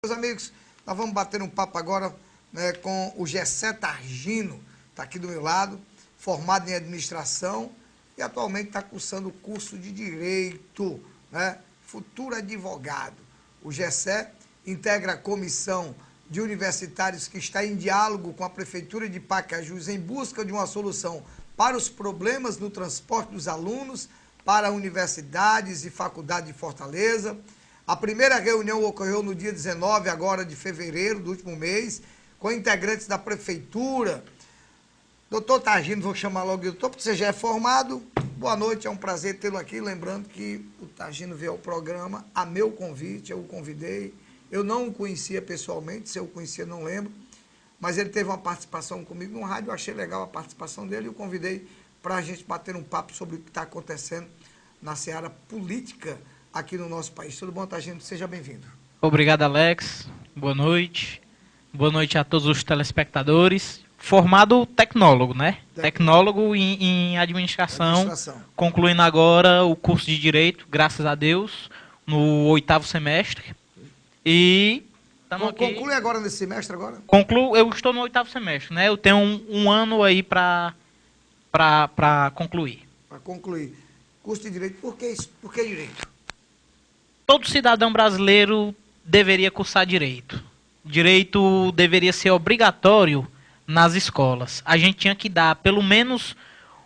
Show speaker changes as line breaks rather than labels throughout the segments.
Meus amigos, nós vamos bater um papo agora, né, com o Gessé Targino, está aqui do meu lado, formado em administração e atualmente está cursando o curso de Direito, né, futuro advogado. O Gessé integra a comissão de universitários que está em diálogo com a Prefeitura de Pacajus em busca de uma solução para os problemas no transporte dos alunos para universidades e faculdades de Fortaleza. A primeira reunião ocorreu no dia 19 agora de fevereiro do último mês, com integrantes da Prefeitura. Doutor Targino, vou chamar logo o doutor, porque você já é formado. Boa noite, é um prazer tê-lo aqui. Lembrando que o Targino veio ao programa a meu convite, eu o convidei. Eu não o conhecia pessoalmente, se eu o conhecia não lembro, mas ele teve uma participação comigo no rádio, eu achei legal a participação dele e o convidei para a gente bater um papo sobre o que está acontecendo na seara política aqui no nosso país. Tudo bom, Targino? Seja bem-vindo.
Obrigado, Alex. Boa noite. Boa noite a todos os telespectadores. Formado tecnólogo, né? Tecnólogo em administração. Concluindo agora o curso de Direito, graças a Deus, no 8º semestre. E estamos aqui.
Conclui agora nesse semestre agora?
Concluo, eu estou no 8º semestre, né? Eu tenho um ano aí para concluir.
Para concluir. Curso de Direito, por que Direito?
Todo cidadão brasileiro deveria cursar Direito. Direito deveria ser obrigatório nas escolas. A gente tinha que dar, pelo menos,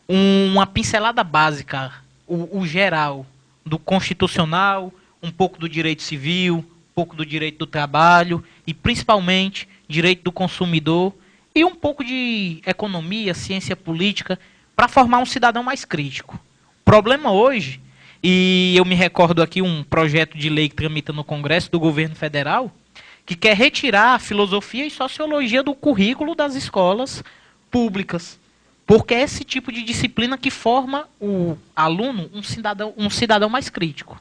uma pincelada básica, o geral, do constitucional, um pouco do direito civil, um pouco do direito do trabalho e, principalmente, direito do consumidor e um pouco de economia, ciência política, para formar um cidadão mais crítico. O problema hoje, e eu me recordo aqui um projeto de lei que tramita no Congresso do governo federal, que quer retirar a filosofia e sociologia do currículo das escolas públicas. Porque é esse tipo de disciplina que forma o aluno um cidadão mais crítico.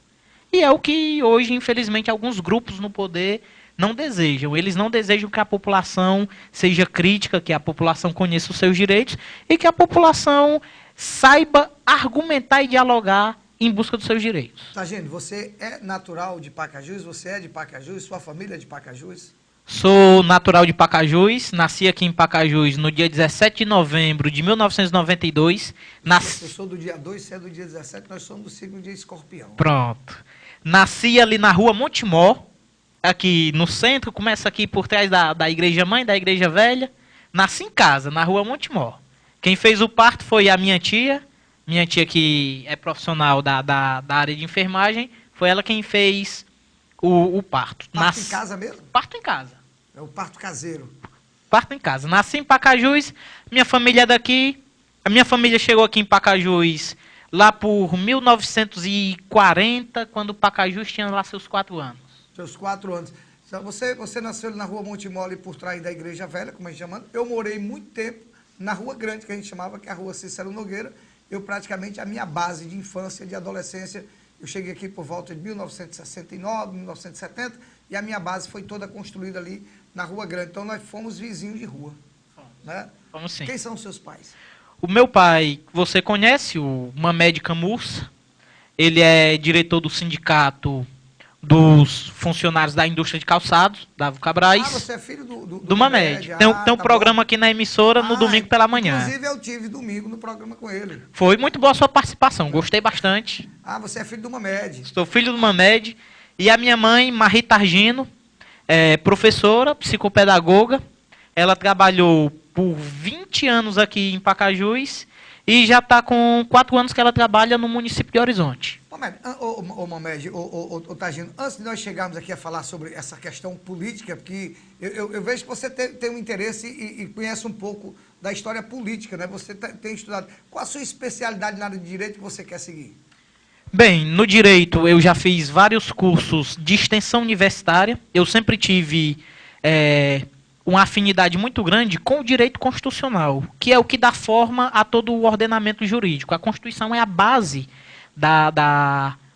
E é o que hoje, infelizmente, alguns grupos no poder não desejam. Eles não desejam que a população seja crítica, que a população conheça os seus direitos e que a população saiba argumentar e dialogar em busca dos seus direitos.
Targino, você é natural de Pacajus? Você é de Pacajus? Sua família é de Pacajus?
Sou natural de Pacajus, nasci aqui em Pacajus no dia 17 de novembro de 1992.
Eu sou do dia 2, você é do dia 17, nós somos do signo de Escorpião.
Pronto. Nasci ali na rua Montemor, aqui no centro, começa aqui por trás da Igreja Mãe, da Igreja Velha. Nasci em casa, na rua Montemor. Quem fez o parto foi a minha tia que é profissional da área de enfermagem, foi ela quem fez o parto.
Parto em casa mesmo?
Parto em casa.
É o parto caseiro.
Parto em casa. Nasci em Pacajus, minha família é daqui. A minha família chegou aqui em Pacajus lá por 1940, quando Pacajus tinha lá seus 4 anos.
Seus 4 anos. Então, você nasceu na rua Montemor, por trás da Igreja Velha, como a gente chama. Eu morei muito tempo na Rua Grande, que a gente chamava, que é a Rua Cícero Nogueira. Eu praticamente, a minha base de infância, de adolescência, eu cheguei aqui por volta de 1969, 1970, e a minha base foi toda construída ali na Rua Grande. Então, nós fomos vizinhos de rua. Né?
Fomos sim.
Quem são os seus pais?
O meu pai, você conhece, o Mamed Camurça. Ele é diretor do sindicato dos funcionários da indústria de calçados, da Vucabras.
Ah, você é filho
do Mamed. Tem um programa aqui na emissora no domingo pela manhã.
Inclusive, eu tive domingo no programa com ele.
Foi muito boa a sua participação, gostei bastante.
Ah, você é filho do Mamed.
Sou filho do Mamed. E a minha mãe, Marie Targino, é professora, psicopedagoga. Ela trabalhou por 20 anos aqui em Pacajus e já está com 4 anos que ela trabalha no município de Horizonte.
Mamed, Targino, antes de nós chegarmos aqui a falar sobre essa questão política, porque eu vejo que você tem um interesse e conhece um pouco da história política, né? Você tem estudado. Qual a sua especialidade na área de direito que você quer seguir?
Bem, no direito eu já fiz vários cursos de extensão universitária. Eu sempre tive uma afinidade muito grande com o direito constitucional, que é o que dá forma a todo o ordenamento jurídico. A Constituição é a base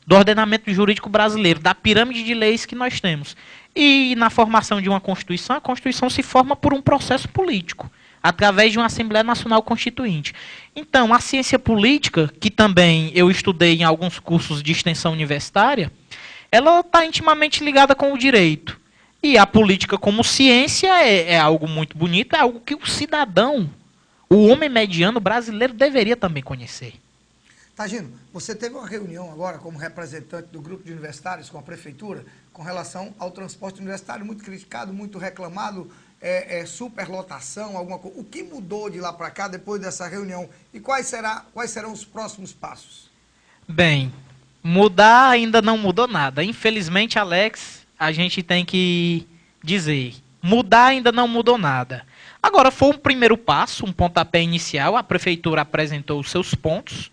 do ordenamento jurídico brasileiro, da pirâmide de leis que nós temos. E na formação de uma Constituição, a Constituição se forma por um processo político, através de uma Assembleia Nacional Constituinte. Então, a ciência política, que também eu estudei em alguns cursos de extensão universitária, ela está intimamente ligada com o direito. E a política como ciência é algo muito bonito, é algo que o cidadão, o homem mediano brasileiro deveria também conhecer.
Tagino, você teve uma reunião agora como representante do grupo de universitários com a prefeitura com relação ao transporte universitário, muito criticado, muito reclamado, superlotação, alguma coisa. O que mudou de lá para cá depois dessa reunião e quais serão os próximos passos?
Bem, mudar ainda não mudou nada. Infelizmente, Alex, a gente tem que dizer, mudar ainda não mudou nada. Agora, foi um primeiro passo, um pontapé inicial, a prefeitura apresentou os seus pontos.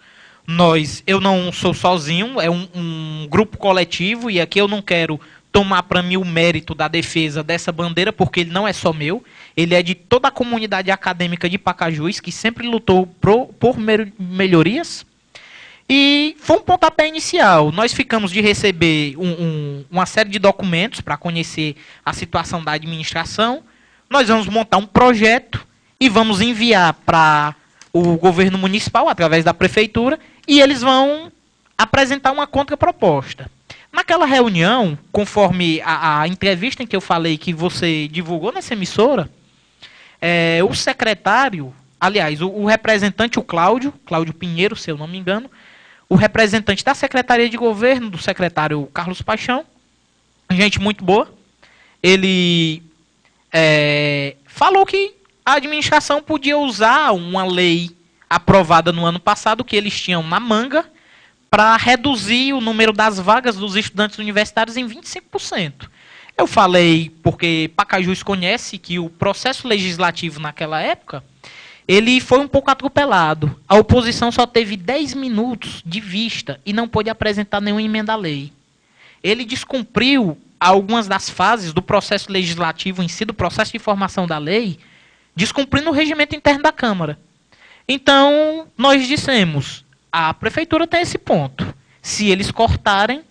Eu não sou sozinho, é um grupo coletivo, e aqui eu não quero tomar para mim o mérito da defesa dessa bandeira, porque ele não é só meu, ele é de toda a comunidade acadêmica de Pacajus, que sempre lutou por melhorias. E foi um pontapé inicial. Nós ficamos de receber uma série de documentos para conhecer a situação da administração. Nós vamos montar um projeto e vamos enviar para o governo municipal, através da prefeitura, e eles vão apresentar uma contraproposta. Naquela reunião, conforme a entrevista em que eu falei que você divulgou nessa emissora, o secretário, aliás, o representante, o Cláudio Pinheiro, se eu não me engano, o representante da Secretaria de Governo, do secretário Carlos Paixão, gente muito boa, ele falou que a administração podia usar uma lei aprovada no ano passado, que eles tinham na manga, para reduzir o número das vagas dos estudantes universitários em 25%. Eu falei, porque Pacajus conhece que o processo legislativo naquela época, ele foi um pouco atropelado. A oposição só teve 10 minutos de vista e não pôde apresentar nenhuma emenda à lei. Ele descumpriu algumas das fases do processo legislativo em si, do processo de formação da lei, descumprindo o regimento interno da Câmara. Então, nós dissemos, a prefeitura tem esse ponto. Se eles cortarem,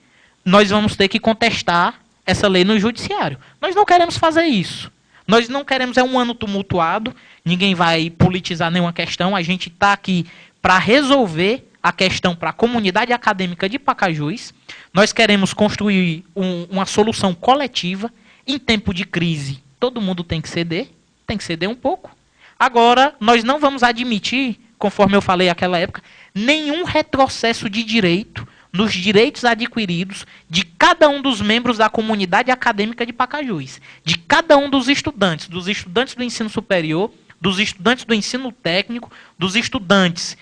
nós vamos ter que contestar essa lei no judiciário. Nós não queremos fazer isso. Nós não queremos, é um ano tumultuado, ninguém vai politizar nenhuma questão, a gente está aqui para resolver a questão para a comunidade acadêmica de Pacajus. Nós queremos construir uma solução coletiva. Em tempo de crise, todo mundo tem que ceder um pouco. Agora, nós não vamos admitir, conforme eu falei naquela época, nenhum retrocesso de direito nos direitos adquiridos de cada um dos membros da comunidade acadêmica de Pacajus, de cada um dos estudantes do ensino superior, dos estudantes do ensino técnico, dos estudantes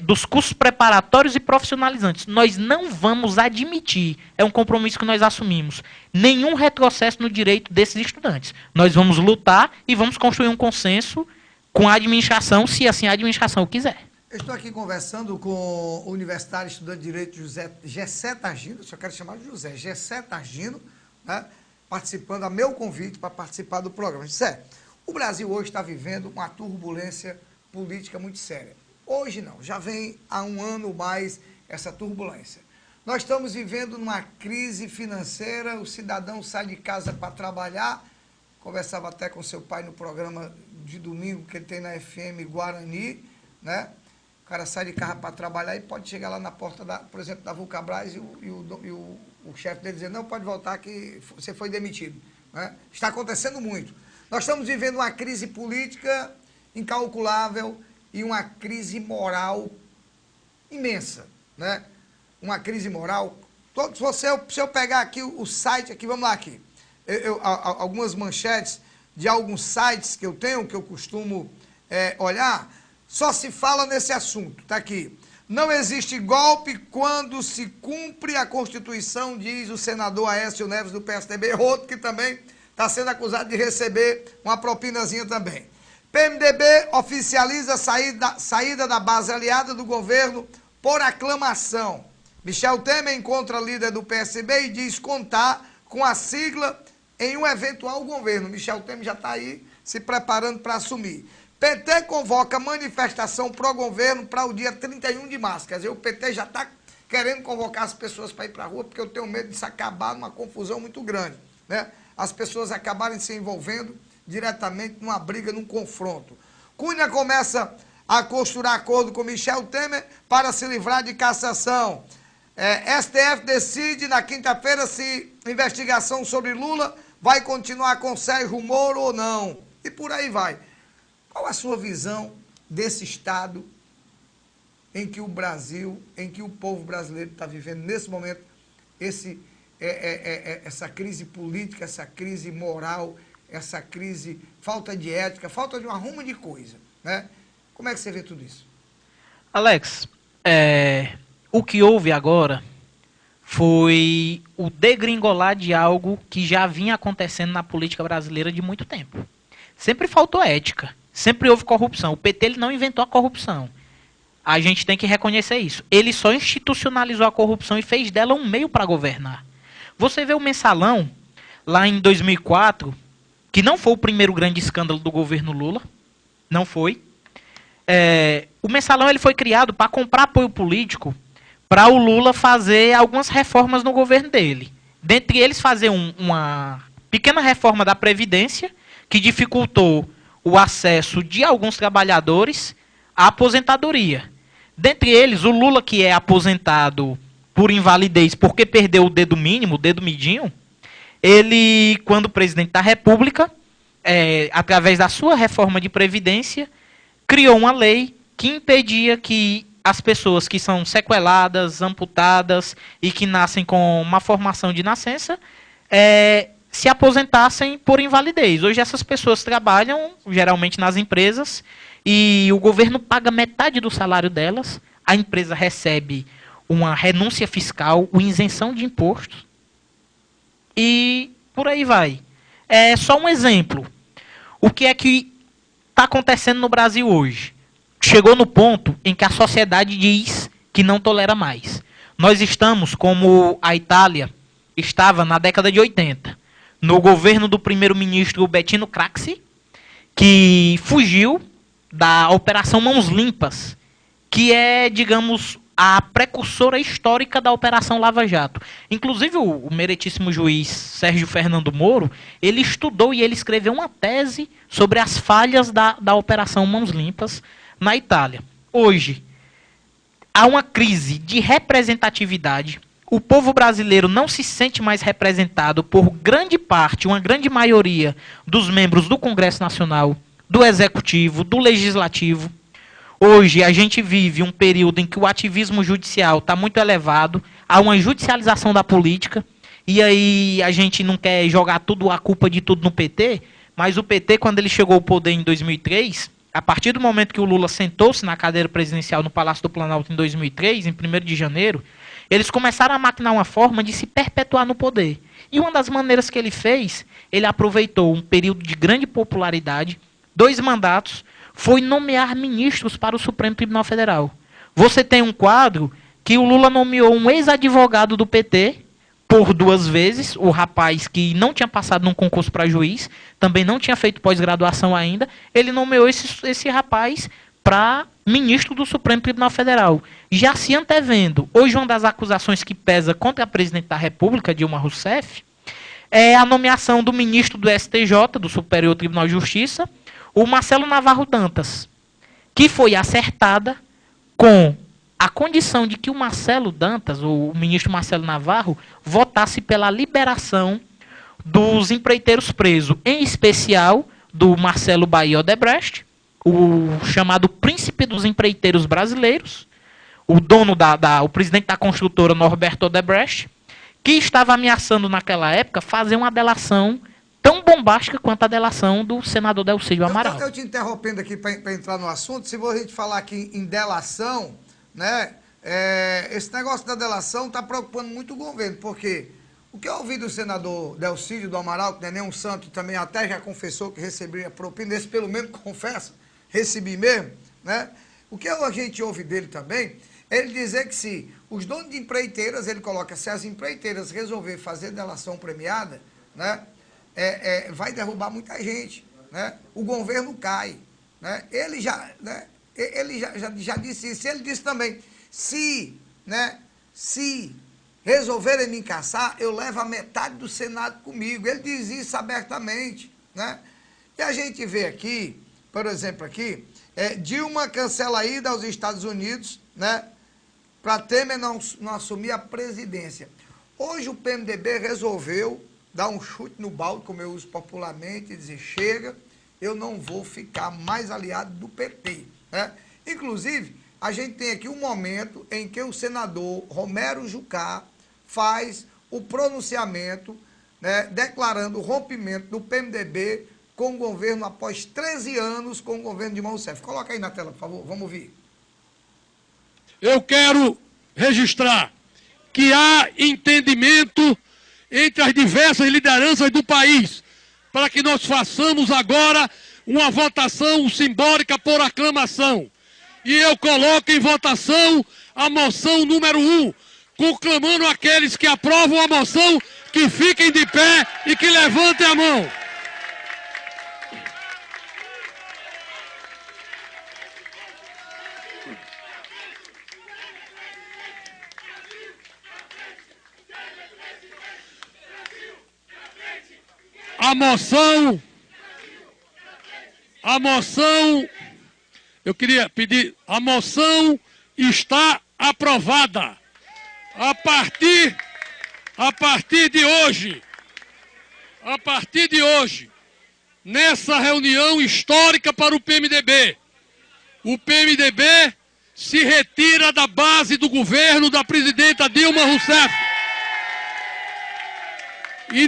dos cursos preparatórios e profissionalizantes. Nós não vamos admitir, é um compromisso que nós assumimos, nenhum retrocesso no direito desses estudantes. Nós vamos lutar e vamos construir um consenso com a administração, se assim a administração quiser.
Eu estou aqui conversando com o universitário estudante de Direito Gessé Targino, só quero chamar de José, Gessé Targino, né, participando, a meu convite para participar do programa. Gessé, o Brasil hoje está vivendo uma turbulência política muito séria. Hoje não, já vem há um ano ou mais essa turbulência. Nós estamos vivendo uma crise financeira, o cidadão sai de casa para trabalhar, conversava até com seu pai no programa de domingo que ele tem na FM Guarani, né? O cara sai de carro para trabalhar e pode chegar lá na porta, por exemplo, da Vulcabras e o chefe dele dizer, não, pode voltar que você foi demitido. Né? Está acontecendo muito. Nós estamos vivendo uma crise política incalculável e uma crise moral imensa. Né? Uma crise moral. Se eu pegar aqui o site, aqui, vamos lá aqui. Algumas manchetes de alguns sites que eu tenho, que eu costumo olhar, só se fala nesse assunto, está aqui. Não existe golpe quando se cumpre a Constituição, diz o senador Aécio Neves do PSDB, outro que também está sendo acusado de receber uma propinazinha também. PMDB oficializa a saída da base aliada do governo por aclamação. Michel Temer encontra líder do PSB e diz contar com a sigla em um eventual governo. Michel Temer já está aí se preparando para assumir. PT convoca manifestação pró-governo para o dia 31 de março. Quer dizer, o PT já está querendo convocar as pessoas para ir para a rua, porque eu tenho medo de se acabar numa confusão muito grande. Né? As pessoas acabarem se envolvendo diretamente numa briga, num confronto. Cunha começa a costurar acordo com Michel Temer para se livrar de cassação. STF decide na quinta-feira se investigação sobre Lula Vai continuar com Sérgio Moro ou não? E por aí vai. Qual a sua visão desse estado em que o Brasil, em que o povo brasileiro está vivendo nesse momento, essa crise política, essa crise moral, essa crise, falta de ética, falta de um arrumo de coisa, né? Como é que você vê tudo isso?
Alex, o que houve agora foi o degringolar de algo que já vinha acontecendo na política brasileira de muito tempo. Sempre faltou ética, sempre houve corrupção. O PT ele não inventou a corrupção. A gente tem que reconhecer isso. Ele só institucionalizou a corrupção e fez dela um meio para governar. Você vê o Mensalão, lá em 2004, que não foi o primeiro grande escândalo do governo Lula, não foi. O Mensalão ele foi criado para comprar apoio político para o Lula fazer algumas reformas no governo dele. Dentre eles, fazer uma pequena reforma da Previdência, que dificultou o acesso de alguns trabalhadores à aposentadoria. Dentre eles, o Lula, que é aposentado por invalidez porque perdeu o dedo mínimo, o dedo midinho, ele, quando presidente da República, através da sua reforma de Previdência, criou uma lei que impedia que as pessoas que são sequeladas, amputadas e que nascem com uma formação de nascença, se aposentassem por invalidez. Hoje essas pessoas trabalham, geralmente nas empresas, e o governo paga metade do salário delas, a empresa recebe uma renúncia fiscal, uma isenção de impostos, e por aí vai. É só um exemplo. O que é que está acontecendo no Brasil hoje? Chegou no ponto em que a sociedade diz que não tolera mais. Nós estamos como a Itália estava na década de 80, no governo do primeiro-ministro Bettino Craxi, que fugiu da Operação Mãos Limpas, que é, digamos, a precursora histórica da Operação Lava Jato. Inclusive, o meritíssimo juiz Sérgio Fernando Moro, ele estudou e ele escreveu uma tese sobre as falhas da Operação Mãos Limpas na Itália. Hoje, há uma crise de representatividade. O povo brasileiro não se sente mais representado por grande parte, uma grande maioria dos membros do Congresso Nacional, do Executivo, do Legislativo. Hoje a gente vive um período em que o ativismo judicial está muito elevado, há uma judicialização da política, e aí a gente não quer jogar tudo, a culpa de tudo no PT, mas o PT, quando ele chegou ao poder em 2003, a partir do momento que o Lula sentou-se na cadeira presidencial no Palácio do Planalto em 2003, em 1º de janeiro, eles começaram a maquinar uma forma de se perpetuar no poder. E uma das maneiras que ele fez, ele aproveitou um período de grande popularidade, 2 mandatos, foi nomear ministros para o Supremo Tribunal Federal. Você tem um quadro que o Lula nomeou um ex-advogado do PT por 2 vezes, o rapaz que não tinha passado num concurso para juiz, também não tinha feito pós-graduação ainda, ele nomeou esse rapaz para ministro do Supremo Tribunal Federal. Já se antevendo, hoje uma das acusações que pesa contra a presidente da República, Dilma Rousseff, é a nomeação do ministro do STJ, do Superior Tribunal de Justiça, o Marcelo Navarro Dantas, que foi acertada com a condição de que o Marcelo Dantas, o ministro Marcelo Navarro, votasse pela liberação dos empreiteiros presos, em especial do Marcelo Bahia Odebrecht, o chamado príncipe dos empreiteiros brasileiros, o dono o presidente da construtora Norberto Odebrecht, que estava ameaçando naquela época fazer uma delação tão bombástica quanto a delação do senador Delcídio Amaral.
Eu te interrompendo aqui para entrar no assunto, se a gente falar aqui em delação, né, esse negócio da delação está preocupando muito o governo, porque o que eu ouvi do senador Delcídio do Amaral, que não é nenhum santo, também até já confessou que recebia propina, esse pelo menos confessa, recebi mesmo, né? O que a gente ouve dele também, é ele dizer que se os donos de empreiteiras, ele coloca, se as empreiteiras resolver fazer delação premiada, né, vai derrubar muita gente, né? O governo cai, né? Ele já disse isso. Ele disse também, se resolverem me caçar, eu levo a metade do Senado comigo. Ele diz isso abertamente, né? E a gente vê aqui, por exemplo, aqui, Dilma cancela a ida aos Estados Unidos, né, para Temer não assumir a presidência. Hoje o PMDB resolveu, dar um chute no balde, como eu uso popularmente, e dizer, chega, eu não vou ficar mais aliado do PT. Né? Inclusive, a gente tem aqui um momento em que o senador Romero Jucá faz o pronunciamento, né, declarando o rompimento do PMDB com o governo após 13 anos com o governo Dilma Rousseff. Coloca aí na tela, por favor, vamos ouvir.
Eu quero registrar que há entendimento entre as diversas lideranças do país para que nós façamos agora uma votação simbólica por aclamação. E eu coloco em votação a moção número 1, conclamando aqueles que aprovam a moção que fiquem de pé e que levantem a mão. A moção, eu queria pedir, a moção está aprovada. A partir de hoje, nessa reunião histórica para o PMDB se retira da base do governo da presidenta Dilma Rousseff. E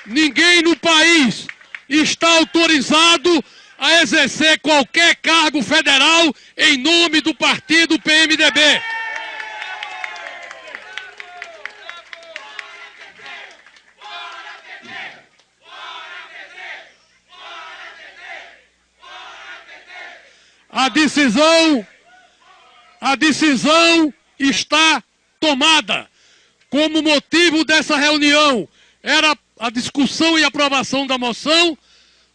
ninguém no país está autorizado a exercer qualquer cargo federal em nome do partido PMDB. A decisão está tomada. Como motivo dessa reunião era a discussão e aprovação da moção,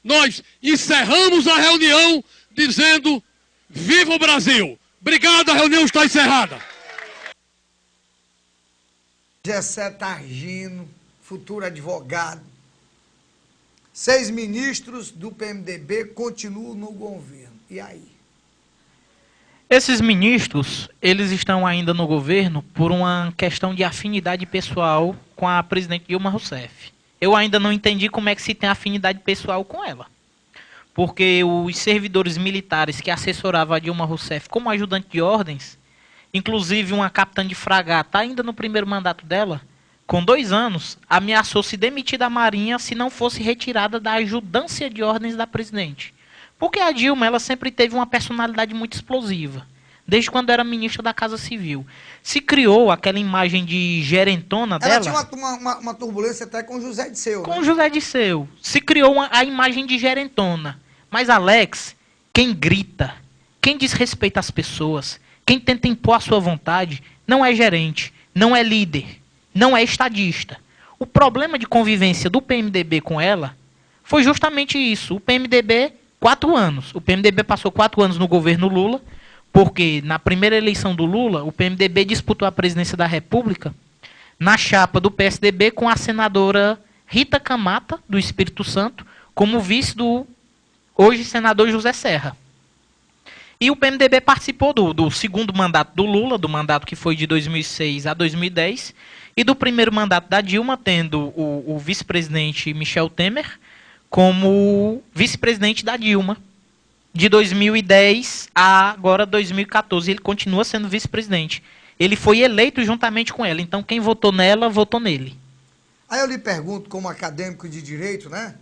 nós encerramos a reunião dizendo viva o Brasil. Obrigado, a reunião está encerrada.
Gessé Targino, futuro advogado. 6 ministros do PMDB continuam no governo. E aí?
Esses ministros, eles estão ainda no governo por uma questão de afinidade pessoal com a presidente Dilma Rousseff. Eu ainda não entendi como é que se tem afinidade pessoal com ela. Porque os servidores militares que assessoravam a Dilma Rousseff como ajudante de ordens, inclusive uma capitã de fragata, ainda no primeiro mandato dela, com 2 anos, ameaçou se demitir da Marinha se não fosse retirada da ajudância de ordens da presidente. Porque a Dilma, ela sempre teve uma personalidade muito explosiva, desde quando era ministra da Casa Civil. Se criou aquela imagem de gerentona dela...
Ela tinha uma turbulência até com José Disseu.
Com José Disseu. Se criou a imagem de gerentona. Mas, Alex, quem grita, quem desrespeita as pessoas, quem tenta impor a sua vontade, não é gerente, não é líder, não é estadista. O problema de convivência do PMDB com ela foi justamente isso. O PMDB... 4 anos. O PMDB passou 4 anos no governo Lula, porque na primeira eleição do Lula, o PMDB disputou a presidência da República na chapa do PSDB com a senadora Rita Camata, do Espírito Santo, como vice do hoje senador José Serra. E o PMDB participou do segundo mandato do Lula, do mandato que foi de 2006 a 2010, e do primeiro mandato da Dilma, tendo o vice-presidente Michel Temer como vice-presidente da Dilma, de 2010 a agora 2014. Ele continua sendo vice-presidente. Ele foi eleito juntamente com ela, então quem votou nela, votou nele.
Aí eu lhe pergunto, como acadêmico de direito, né?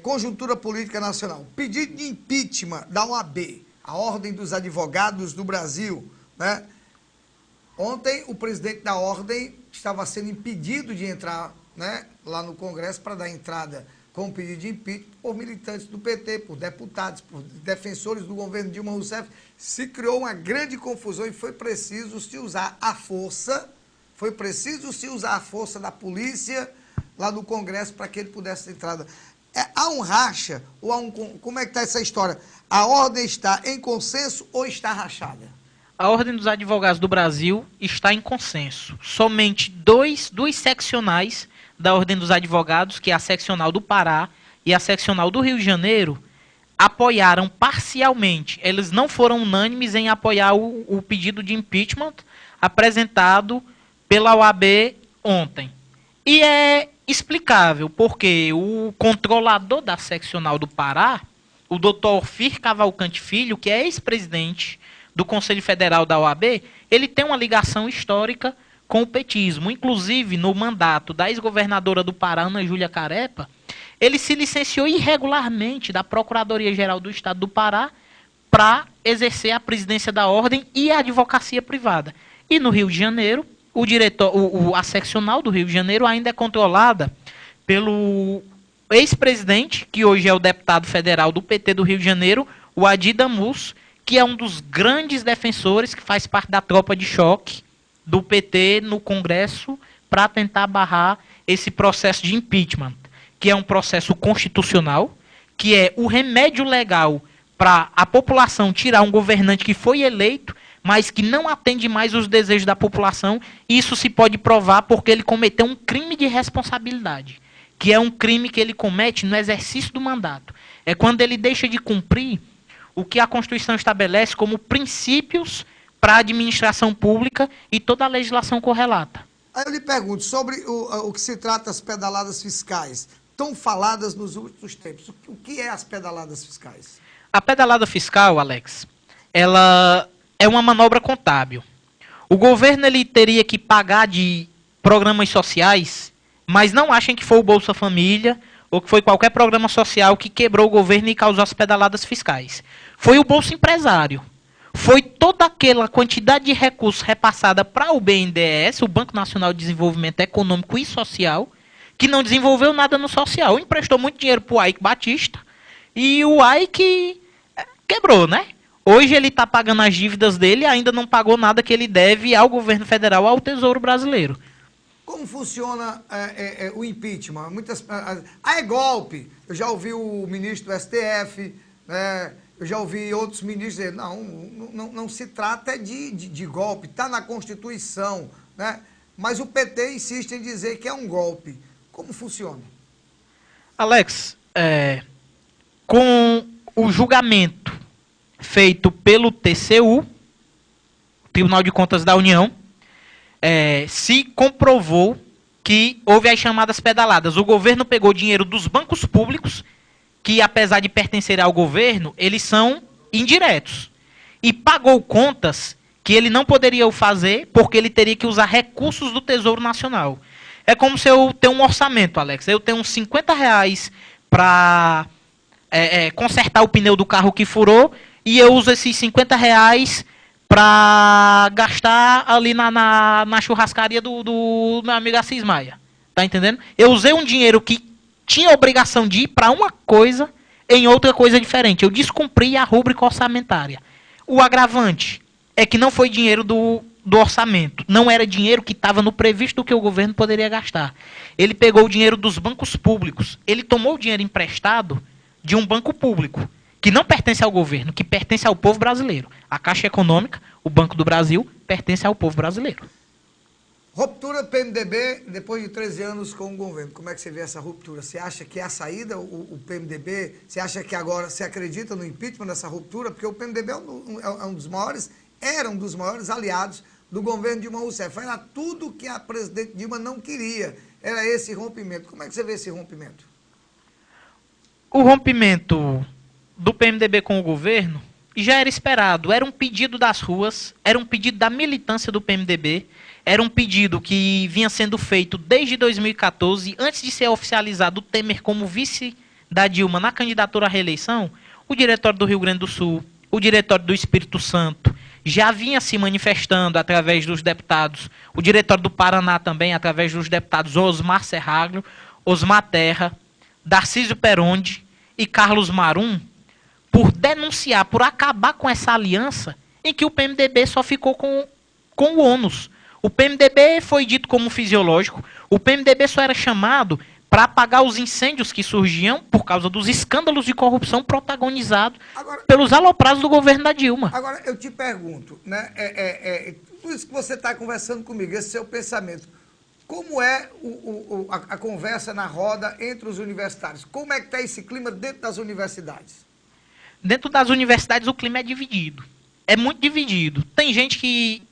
Conjuntura política nacional, pedido de impeachment da OAB, a Ordem dos Advogados do Brasil, né? Ontem o presidente da Ordem estava sendo impedido de entrar, né, lá no Congresso para dar entrada com um pedido de impeachment por militantes do PT, por deputados, por defensores do governo Dilma Rousseff. Se criou uma grande confusão e foi preciso se usar a força, da polícia lá no Congresso para que ele pudesse ter entrada. Há um racha, ou como é que está essa história? A ordem está em consenso ou está rachada?
A Ordem dos Advogados do Brasil está em consenso. Somente duas seccionais da Ordem dos Advogados, que é a seccional do Pará e a seccional do Rio de Janeiro, apoiaram parcialmente. Eles não foram unânimes em apoiar o pedido de impeachment apresentado pela OAB ontem. E é explicável, porque o controlador da seccional do Pará, o doutor Orfir Cavalcante Filho, que é ex-presidente do Conselho Federal da OAB, ele tem uma ligação histórica com o petismo. Inclusive, no mandato da ex-governadora do Pará, Ana Júlia Carepa, ele se licenciou irregularmente da Procuradoria-Geral do Estado do Pará para exercer a presidência da ordem e a advocacia privada. E no Rio de Janeiro, a seccional do Rio de Janeiro ainda é controlada pelo ex-presidente, que hoje é o deputado federal do PT do Rio de Janeiro, o Adi Damus, que é um dos grandes defensores, que faz parte da tropa de choque do PT no Congresso para tentar barrar esse processo de impeachment, que é um processo constitucional, que é o remédio legal para a população tirar um governante que foi eleito, mas que não atende mais os desejos da população. Isso se pode provar porque ele cometeu um crime de responsabilidade, que é um crime que ele comete no exercício do mandato. É quando ele deixa de cumprir o que a Constituição estabelece como princípios para a administração pública e toda a legislação correlata.
Aí eu lhe pergunto, sobre o que se trata das pedaladas fiscais, tão faladas nos últimos tempos, o que é as pedaladas fiscais?
A pedalada fiscal, Alex, ela é uma manobra contábil. O governo ele teria que pagar de programas sociais, mas não achem que foi o Bolsa Família ou que foi qualquer programa social que quebrou o governo e causou as pedaladas fiscais. Foi o Bolsa Empresário. Foi toda aquela quantidade de recursos repassada para o BNDES, o Banco Nacional de Desenvolvimento Econômico e Social, que não desenvolveu nada no social. Emprestou muito dinheiro para o Ike Batista e o Ike quebrou, né? Hoje ele está pagando as dívidas dele e ainda não pagou nada que ele deve ao governo federal, ao Tesouro Brasileiro.
Como funciona o impeachment? É golpe. Eu já ouvi o ministro do STF, eu já ouvi outros ministros dizer, não se trata de golpe, está na Constituição, né? Mas o PT insiste em dizer que é um golpe. Como funciona?
Alex, com o julgamento feito pelo TCU, Tribunal de Contas da União, se comprovou que houve as chamadas pedaladas. O governo pegou dinheiro dos bancos públicos, que apesar de pertencer ao governo, eles são indiretos. E pagou contas que ele não poderia fazer, porque ele teria que usar recursos do Tesouro Nacional. É como se eu tenho um orçamento, Alex. Eu tenho uns 50 reais para consertar o pneu do carro que furou, e eu uso esses 50 reais para gastar ali na churrascaria do meu amigo Assis Maia. Tá entendendo? Eu usei um dinheiro que tinha obrigação de ir para uma coisa em outra coisa diferente. Eu descumpri a rúbrica orçamentária. O agravante é que não foi dinheiro do orçamento. Não era dinheiro que estava no previsto que o governo poderia gastar. Ele pegou o dinheiro dos bancos públicos. Ele tomou o dinheiro emprestado de um banco público, que não pertence ao governo, que pertence ao povo brasileiro. A Caixa Econômica, o Banco do Brasil, pertence ao povo brasileiro.
Ruptura PMDB depois de 13 anos com o governo. Como é que você vê essa ruptura? Você acha que é a saída, o PMDB? Você acha que agora, você acredita no impeachment dessa ruptura? Porque o PMDB era um dos maiores aliados do governo Dilma Rousseff. Era tudo que a presidente Dilma não queria. Era esse rompimento. Como é que você vê esse rompimento?
O rompimento do PMDB com o governo já era esperado. Era um pedido das ruas, era um pedido da militância do PMDB, era um pedido que vinha sendo feito desde 2014, antes de ser oficializado o Temer como vice da Dilma na candidatura à reeleição. O Diretório do Rio Grande do Sul, o Diretório do Espírito Santo já vinha se manifestando através dos deputados, o Diretório do Paraná também, através dos deputados Osmar Serraglio, Osmar Terra, Darcísio Peronde e Carlos Marum, por denunciar, por acabar com essa aliança em que o PMDB só ficou com o ônus. O PMDB foi dito como fisiológico, o PMDB só era chamado para apagar os incêndios que surgiam por causa dos escândalos de corrupção protagonizados pelos aloprados do governo da Dilma.
Agora, eu te pergunto, né, tudo isso que você está conversando comigo, esse seu pensamento, como é a conversa na roda entre os universitários? Como é que está esse clima dentro das universidades?
Dentro das universidades o clima é dividido. É muito dividido. Tem gente que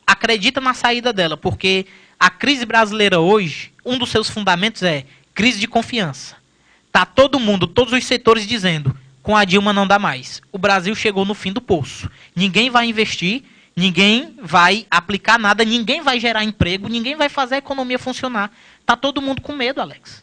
acredita na saída dela, porque A crise brasileira hoje, um dos seus fundamentos é crise de confiança. Tá todo mundo, todos os setores dizendo, com a Dilma não dá mais. O Brasil chegou no fim do poço. Ninguém vai investir, ninguém vai aplicar nada, ninguém vai gerar emprego, ninguém vai fazer a economia funcionar. Tá todo mundo com medo, Alex.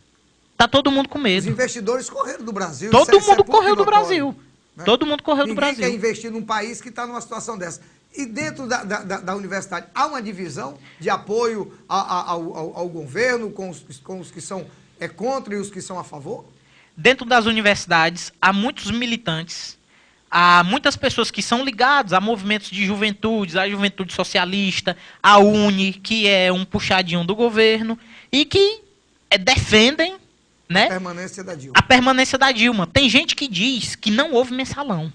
Tá todo mundo com medo.
Os investidores correram do Brasil.
Todo mundo correu do Brasil.
Né?
Todo mundo correu do Brasil.
Ninguém quer investir num país que está numa situação dessa. E dentro da universidade, há uma divisão de apoio ao governo com os que são contra e os que são a favor?
Dentro das universidades, há muitos militantes, há muitas pessoas que são ligadas a movimentos de juventudes, a juventude socialista, a UNE, que é um puxadinho do governo, e que defendem, né,
a permanência da Dilma.
A permanência da Dilma. Tem gente que diz que não houve mensalão.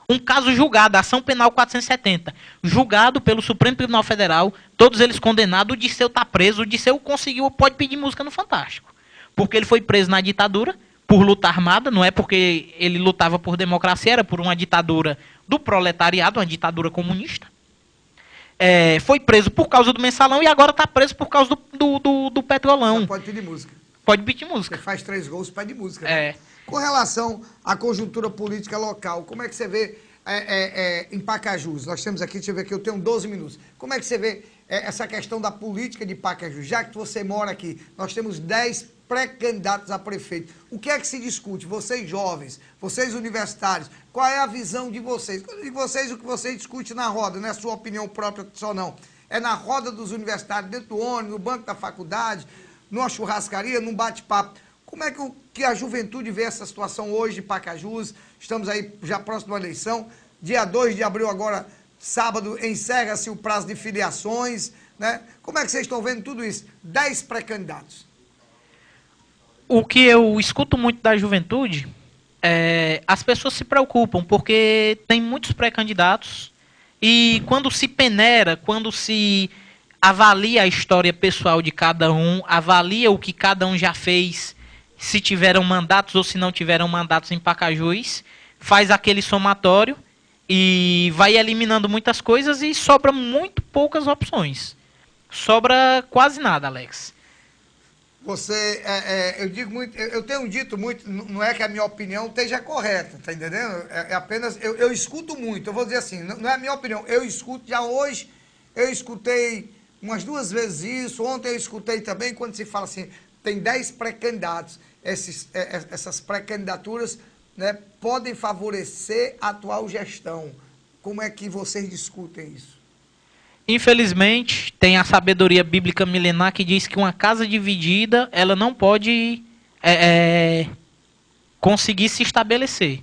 Um caso julgado, ação penal 470, julgado pelo Supremo Tribunal Federal, todos eles condenados, o Disseu está preso, o Disseu conseguiu, pode pedir música no Fantástico. Porque ele foi preso na ditadura, por luta armada, não é porque ele lutava por democracia, era por uma ditadura do proletariado, uma ditadura comunista. Foi preso por causa do mensalão e agora está preso por causa do petrolão.
Já pode pedir música.
Pode pedir música.
Você faz 3 gols, pede música. Né? Com relação à conjuntura política local, como é que você vê em Pacajus? Nós temos aqui, deixa eu ver aqui, eu tenho 12 minutos. Como é que você vê essa questão da política de Pacajus? Já que você mora aqui, nós temos 10 pré-candidatos a prefeito. O que é que se discute? Vocês jovens, vocês universitários, qual é a visão de vocês? E vocês, o que vocês discutem na roda, não é sua opinião própria só não. É na roda dos universitários, dentro do ônibus, no banco da faculdade, numa churrascaria, num bate-papo. Como é que a juventude vê essa situação hoje de Pacajus? Estamos aí já próximo à eleição. Dia 2 de abril agora, sábado, encerra-se o prazo de filiações. Né? Como é que vocês estão vendo tudo isso? 10 pré-candidatos.
O que eu escuto muito da juventude as pessoas se preocupam, porque tem muitos pré-candidatos e quando se peneira, quando se avalia a história pessoal de cada um, avalia o que cada um já fez, se tiveram mandatos ou se não tiveram mandatos em Pacajus, faz aquele somatório e vai eliminando muitas coisas e sobra muito poucas opções. Sobra quase nada, Alex.
Você, eu digo muito, eu tenho dito muito, não é que a minha opinião esteja correta, tá entendendo? É apenas, eu escuto muito, eu vou dizer assim, não é a minha opinião, eu escuto, já hoje, eu escutei umas 2 vezes isso, ontem eu escutei também, quando se fala assim, tem 10 pré-candidatos, essas pré-candidaturas, né, podem favorecer a atual gestão. Como é que vocês discutem isso?
Infelizmente, tem a sabedoria bíblica milenar que diz que uma casa dividida, ela não pode conseguir se estabelecer.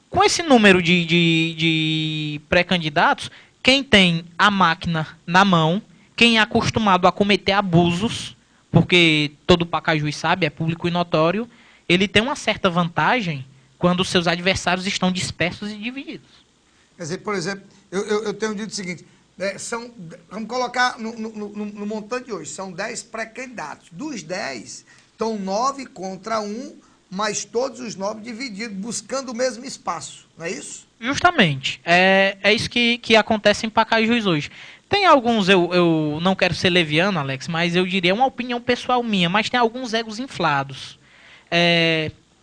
Com esse número de pré-candidatos, quem tem a máquina na mão, quem é acostumado a cometer abusos, porque todo Pacajus sabe, é público e notório, ele tem uma certa vantagem quando os seus adversários estão dispersos e divididos.
Quer dizer, por exemplo, eu tenho dito o seguinte, vamos colocar no montante de hoje, são 10 pré-candidatos. Dos 10, estão 9 contra 1, mas todos os 9 divididos, buscando o mesmo espaço, não é isso?
Justamente. É isso que acontece em Pacajus hoje. Tem alguns, eu não quero ser leviano, Alex, mas eu diria, é uma opinião pessoal minha, mas tem alguns egos inflados.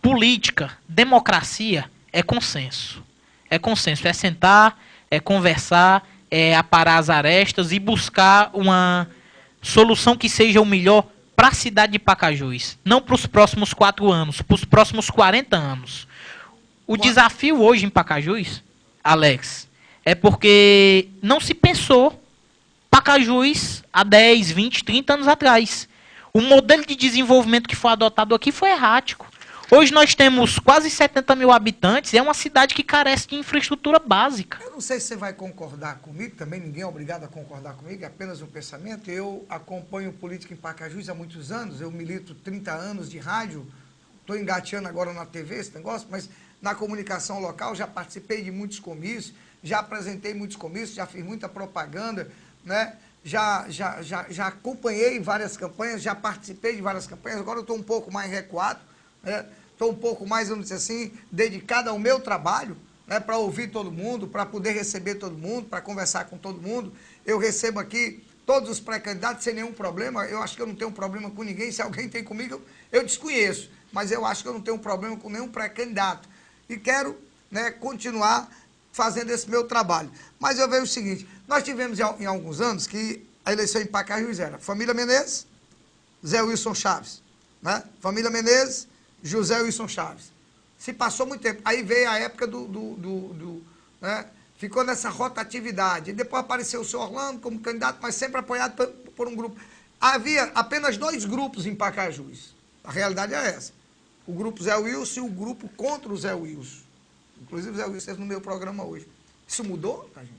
Política, democracia, é consenso. É consenso, é sentar, é conversar, é aparar as arestas e buscar uma solução que seja o melhor para a cidade de Pacajus. Não para os próximos 4 anos, para os próximos 40 anos. O desafio hoje em Pacajus, Alex, é porque não se pensou Pacajus há 10, 20, 30 anos atrás. O modelo de desenvolvimento que foi adotado aqui foi errático. Hoje nós temos quase 70 mil habitantes e é uma cidade que carece de infraestrutura básica.
Eu não sei se você vai concordar comigo, também ninguém é obrigado a concordar comigo, é apenas um pensamento. Eu acompanho política em Pacajus há muitos anos, eu milito 30 anos de rádio, estou engateando agora na TV esse negócio, mas na comunicação local já participei de muitos comícios, já apresentei muitos comícios, já fiz muita propaganda, né? Já acompanhei várias campanhas, já participei de várias campanhas, agora eu estou um pouco mais recuado, né? Estou um pouco mais, vamos dizer assim, dedicado ao meu trabalho, né, para ouvir todo mundo, para poder receber todo mundo, para conversar com todo mundo. Eu recebo aqui todos os pré-candidatos sem nenhum problema. Eu acho que eu não tenho problema com ninguém. Se alguém tem comigo, eu desconheço. Mas eu acho que eu não tenho problema com nenhum pré-candidato. E quero, né, continuar fazendo esse meu trabalho. Mas eu vejo o seguinte, nós tivemos em alguns anos que a eleição em Pacajus era Família Menezes, Zé Wilson Chaves. Né? Família Menezes, José Wilson Chaves. Se passou muito tempo. Aí veio a época né? Ficou nessa rotatividade. E depois apareceu o senhor Orlando como candidato, mas sempre apoiado por um grupo. Havia apenas 2 grupos em Pacajus. A realidade é essa. O grupo Zé Wilson e o grupo contra o Zé Wilson. Inclusive o Zé Wilson esteve no meu programa hoje. Isso mudou, tá, gente?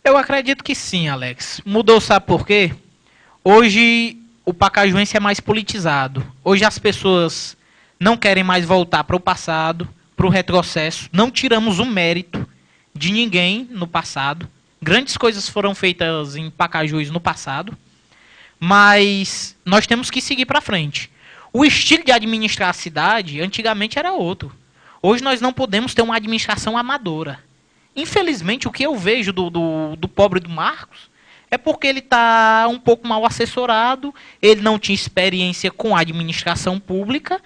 Eu acredito que sim, Alex. Mudou, sabe por quê? Hoje o pacajuense é mais politizado. Hoje as pessoas não querem mais voltar para o passado, para o retrocesso. Não tiramos o mérito de ninguém no passado. Grandes coisas foram feitas em Pacajus no passado, mas nós temos que seguir para frente. O estilo de administrar a cidade antigamente era outro. Hoje nós não podemos ter uma administração amadora. Infelizmente, o que eu vejo do pobre do Marcos é porque ele está um pouco mal assessorado, ele não tinha experiência com a administração pública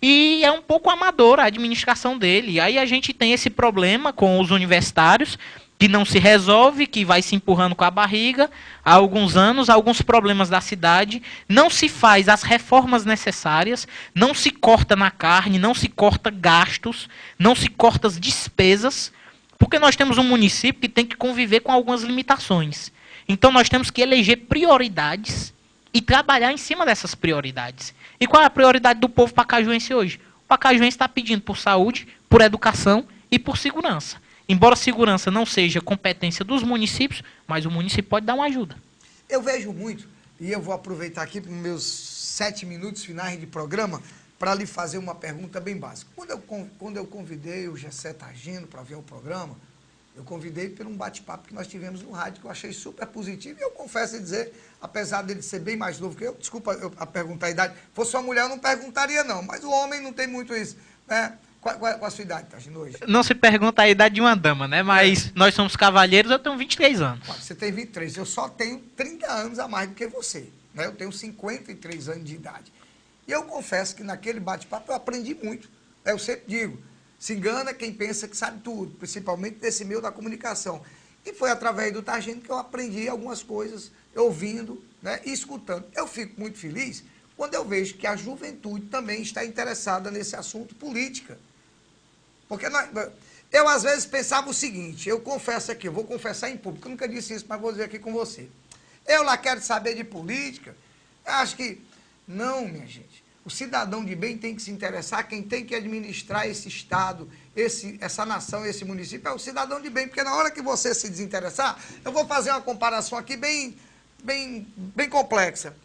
e é um pouco amadora a administração dele. Aí a gente tem esse problema com os universitários, que não se resolve, que vai se empurrando com a barriga há alguns anos, alguns problemas da cidade, não se faz as reformas necessárias, não se corta na carne, não se corta gastos, não se corta as despesas, porque nós temos um município que tem que conviver com algumas limitações. Então nós temos que eleger prioridades e trabalhar em cima dessas prioridades. E qual é a prioridade do povo pacajuense hoje? O pacajuense está pedindo por saúde, por educação e por segurança. Embora segurança não seja competência dos municípios, mas o município pode dar uma ajuda.
Eu vejo muito, e eu vou aproveitar aqui para os meus 7 minutos finais de programa, para lhe fazer uma pergunta bem básica. Quando eu convidei o Gessé Targino para ver o programa, eu convidei por um bate-papo que nós tivemos no rádio, que eu achei super positivo, e eu confesso em dizer, apesar dele ser bem mais novo que eu, desculpa a perguntar a idade, fosse uma mulher eu não perguntaria não, mas o homem não tem muito isso, né? Qual a sua idade, Targino, hoje?
Não se pergunta a idade de uma dama, né? Mas nós somos cavalheiros, eu tenho 23 anos.
Você tem 23, eu só tenho 30 anos a mais do que você. Né? Eu tenho 53 anos de idade. E eu confesso que naquele bate-papo eu aprendi muito. Eu sempre digo, se engana quem pensa que sabe tudo, principalmente desse meio da comunicação. E foi através do Targino que eu aprendi algumas coisas, ouvindo, né, e escutando. Eu fico muito feliz quando eu vejo que a juventude também está interessada nesse assunto política. Porque eu, às vezes, pensava o seguinte, eu confesso aqui, eu vou confessar em público, eu nunca disse isso, mas vou dizer aqui com você. Eu lá quero saber de política, eu acho que, não, minha gente, o cidadão de bem tem que se interessar, quem tem que administrar esse estado, essa nação, esse município, é o cidadão de bem, porque na hora que você se desinteressar, eu vou fazer uma comparação aqui bem complexa.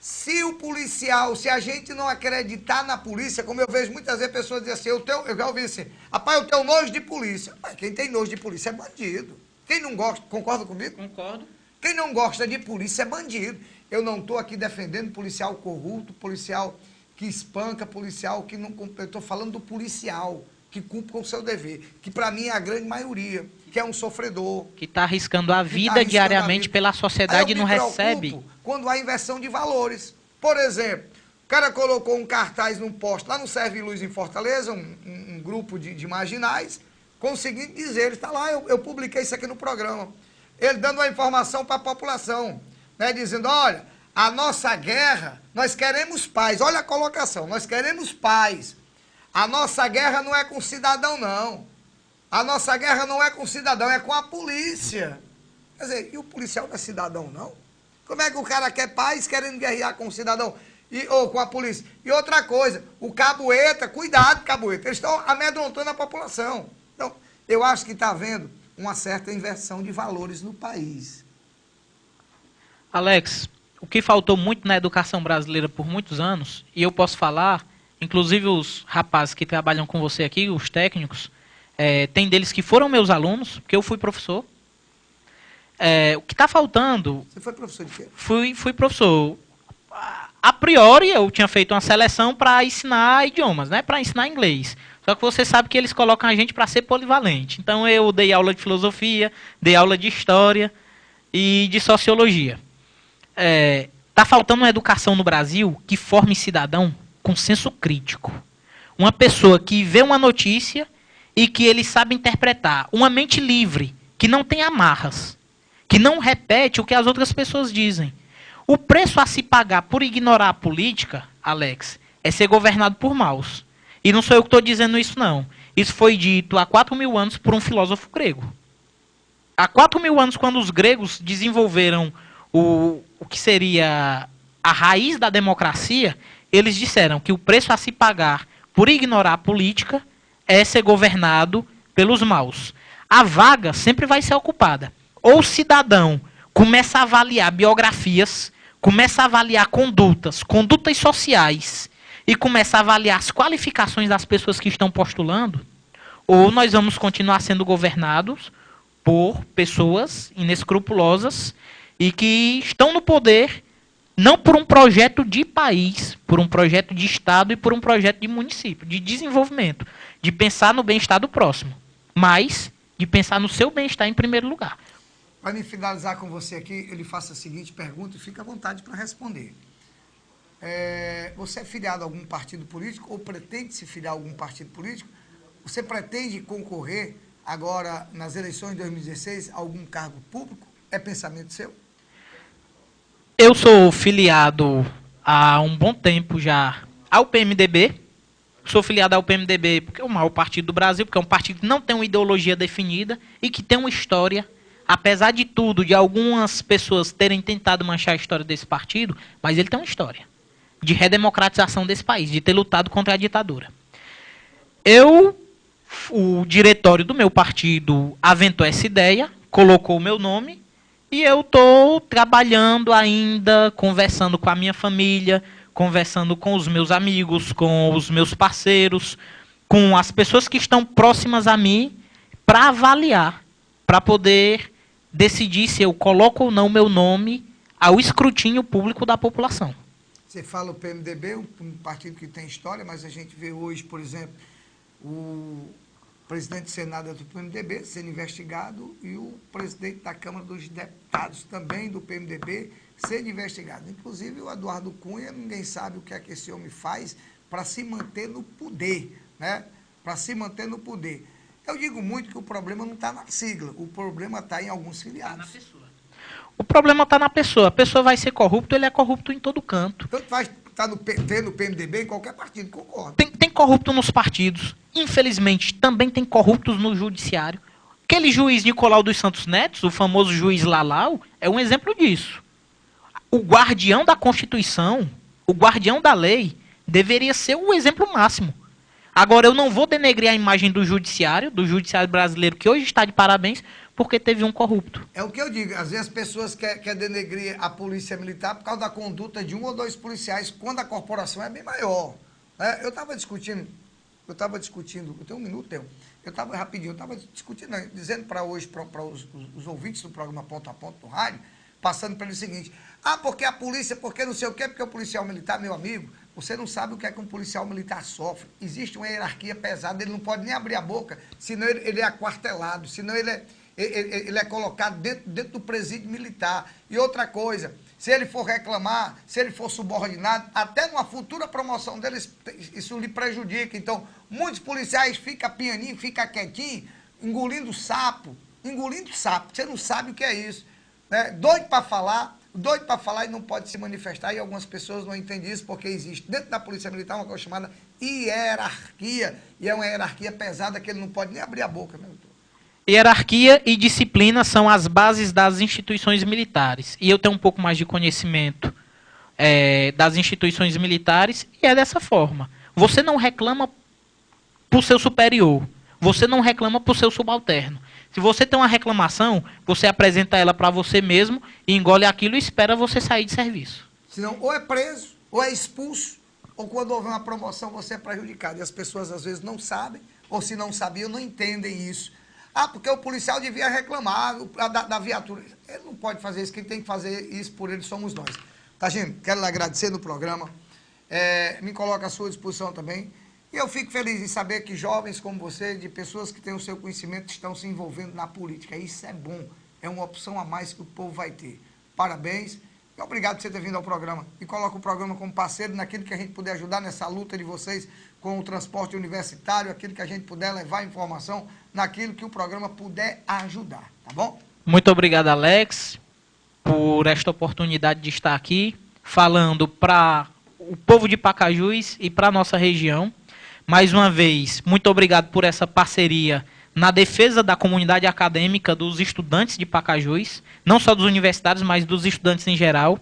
Se o policial, se a gente não acreditar na polícia, como eu vejo muitas vezes pessoas dizem assim, eu já ouvi assim, rapaz, eu tenho nojo de polícia. Mas quem tem nojo de polícia é bandido. Quem não gosta, concorda comigo?
Concordo.
Quem não gosta de polícia é bandido. Eu não estou aqui defendendo policial corrupto, policial que espanca, policial que não... Eu estou falando do policial que cumpre com o seu dever, que para mim é a grande maioria, que é um sofredor.
Que está arriscando a vida diariamente pela sociedade e não recebe.
Quando há inversão de valores. Por exemplo, o cara colocou um cartaz num posto lá no Serve Luz em Fortaleza, um grupo de marginais, conseguindo dizer, ele está lá, eu publiquei isso aqui no programa, ele dando uma informação para a população, né, dizendo, olha, a nossa guerra, nós queremos paz, olha a colocação, nós queremos paz. A nossa guerra não é com o cidadão, não. A nossa guerra não é com o cidadão, é com a polícia. Quer dizer, e o policial não é cidadão, não? Como é que o cara quer paz querendo guerrear com o cidadão ou com a polícia? E outra coisa, o Caboeta, cuidado, Caboeta, eles estão amedrontando a população. Então, eu acho que está havendo uma certa inversão de valores no país.
Alex, o que faltou muito na educação brasileira por muitos anos, e eu posso falar, inclusive os rapazes que trabalham com você aqui, os técnicos, tem deles que foram meus alunos, porque eu fui professor. O que está faltando...
Você foi professor de quê?
Fui professor. A priori, eu tinha feito uma seleção para ensinar idiomas, né? Para ensinar inglês. Só que você sabe que eles colocam a gente para ser polivalente. Então, eu dei aula de filosofia, dei aula de história e de sociologia. tá faltando uma educação no Brasil que forme cidadão com senso crítico. Uma pessoa que vê uma notícia e que ele sabe interpretar. Uma mente livre, que não tem amarras, que não repete o que as outras pessoas dizem. O preço a se pagar por ignorar a política, Alex, é ser governado por maus. E não sou eu que estou dizendo isso, não. Isso foi dito há 4.000 anos por um filósofo grego. Há 4.000 anos, quando os gregos desenvolveram o que seria a raiz da democracia, eles disseram que o preço a se pagar por ignorar a política é ser governado pelos maus. A vaga sempre vai ser ocupada. Ou o cidadão começa a avaliar biografias, começa a avaliar condutas sociais, e começa a avaliar as qualificações das pessoas que estão postulando, ou nós vamos continuar sendo governados por pessoas inescrupulosas e que estão no poder não por um projeto de país, por um projeto de Estado e por um projeto de município, de desenvolvimento, de pensar no bem-estar do próximo, mas de pensar no seu bem-estar em primeiro lugar.
Para me finalizar com você aqui, eu lhe faço a seguinte pergunta e fique à vontade para responder. Você é filiado a algum partido político ou pretende se filiar a algum partido político? Você pretende concorrer agora nas eleições de 2016 a algum cargo público? É pensamento seu?
Eu sou filiado há um bom tempo já ao PMDB. Sou filiado ao PMDB porque é o maior partido do Brasil, porque é um partido que não tem uma ideologia definida e que tem uma história, apesar de tudo, de algumas pessoas terem tentado manchar a história desse partido, mas ele tem uma história de redemocratização desse país, de ter lutado contra a ditadura. O diretório do meu partido aventou essa ideia, colocou o meu nome, e eu estou trabalhando ainda, conversando com a minha família, conversando com os meus amigos, com os meus parceiros, com as pessoas que estão próximas a mim, para avaliar, para poder decidir se eu coloco ou não meu nome ao escrutínio público da população.
Você fala o PMDB, um partido que tem história, mas a gente vê hoje, por exemplo, o presidente do Senado do PMDB sendo investigado e o presidente da Câmara dos Deputados também do PMDB sendo investigado. Inclusive o Eduardo Cunha, ninguém sabe o que é que esse homem faz para se manter no poder, né? Para se manter no poder. Eu digo muito que o problema não está na sigla, o problema está em alguns filiados.
Na pessoa. O problema está na pessoa. A pessoa vai ser corrupto, ele é corrupto em todo canto.
Tanto faz estar no PT, no PMDB, em qualquer partido, concordo.
Tem corrupto nos partidos. Infelizmente, também tem corruptos no judiciário. Aquele juiz Nicolau dos Santos Neto, o famoso juiz Lalau, é um exemplo disso. O guardião da Constituição, o guardião da lei, deveria ser o exemplo máximo. Agora, eu não vou denegrir a imagem do judiciário brasileiro, que hoje está de parabéns, porque teve um corrupto.
É o que eu digo, às vezes as pessoas querem denegrir a polícia militar por causa da conduta de um ou dois policiais, quando a corporação é bem maior. Eu estava discutindo, eu tenho um minuto, eu estava rapidinho, eu estava discutindo, dizendo para hoje, para os ouvintes do programa Ponto a Ponto do rádio, passando para ele o seguinte, porque a polícia, porque não sei o quê, porque o policial militar, meu amigo, você não sabe o que é que um policial militar sofre. Existe uma hierarquia pesada, ele não pode nem abrir a boca, senão ele é aquartelado, senão ele é colocado dentro do presídio militar. E outra coisa, se ele for reclamar, se ele for subordinado, até numa futura promoção dele, isso lhe prejudica. Então, muitos policiais ficam pianinho, ficam quietinho, engolindo sapo, você não sabe o que é isso. Né? Doido para falar e não pode se manifestar, e algumas pessoas não entendem isso, porque existe dentro da Polícia Militar uma coisa chamada hierarquia, e é uma hierarquia pesada que ele não pode nem abrir a boca, meu doutor.
Hierarquia e disciplina são as bases das instituições militares. E eu tenho um pouco mais de conhecimento das instituições militares, e é dessa forma. Você não reclama por seu superior, você não reclama por seu subalterno. Se você tem uma reclamação, você apresenta ela para você mesmo, e engole aquilo e espera você sair de serviço.
Senão, ou é preso, ou é expulso, ou quando houver uma promoção, você é prejudicado. E as pessoas, às vezes, não sabem, ou se não sabiam, não entendem isso. Porque o policial devia reclamar da viatura. Ele não pode fazer isso, quem tem que fazer isso por ele somos nós. Tagino, quero lhe agradecer no programa, me coloco à sua disposição também. E eu fico feliz em saber que jovens como você, de pessoas que têm o seu conhecimento, estão se envolvendo na política. Isso é bom, é uma opção a mais que o povo vai ter. Parabéns E obrigado por você ter vindo ao programa. E coloca o programa como parceiro naquilo que a gente puder ajudar nessa luta de vocês com o transporte universitário, aquilo que a gente puder levar informação, naquilo que o programa puder ajudar, tá bom?
Muito obrigado, Alex, por esta oportunidade de estar aqui falando para o povo de Pacajus e para a nossa região. Mais uma vez, muito obrigado por essa parceria na defesa da comunidade acadêmica dos estudantes de Pacajus, não só dos universitários, mas dos estudantes em geral.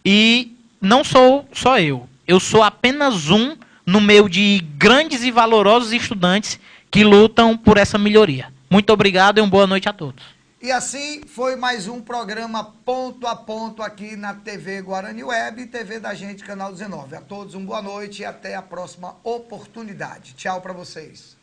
E não sou só eu sou apenas um no meio de grandes e valorosos estudantes que lutam por essa melhoria. Muito obrigado e uma boa noite a todos.
E assim foi mais um programa ponto a ponto aqui na TV Guarani Web e TV da Gente, Canal 19. A todos uma boa noite e até a próxima oportunidade. Tchau para vocês.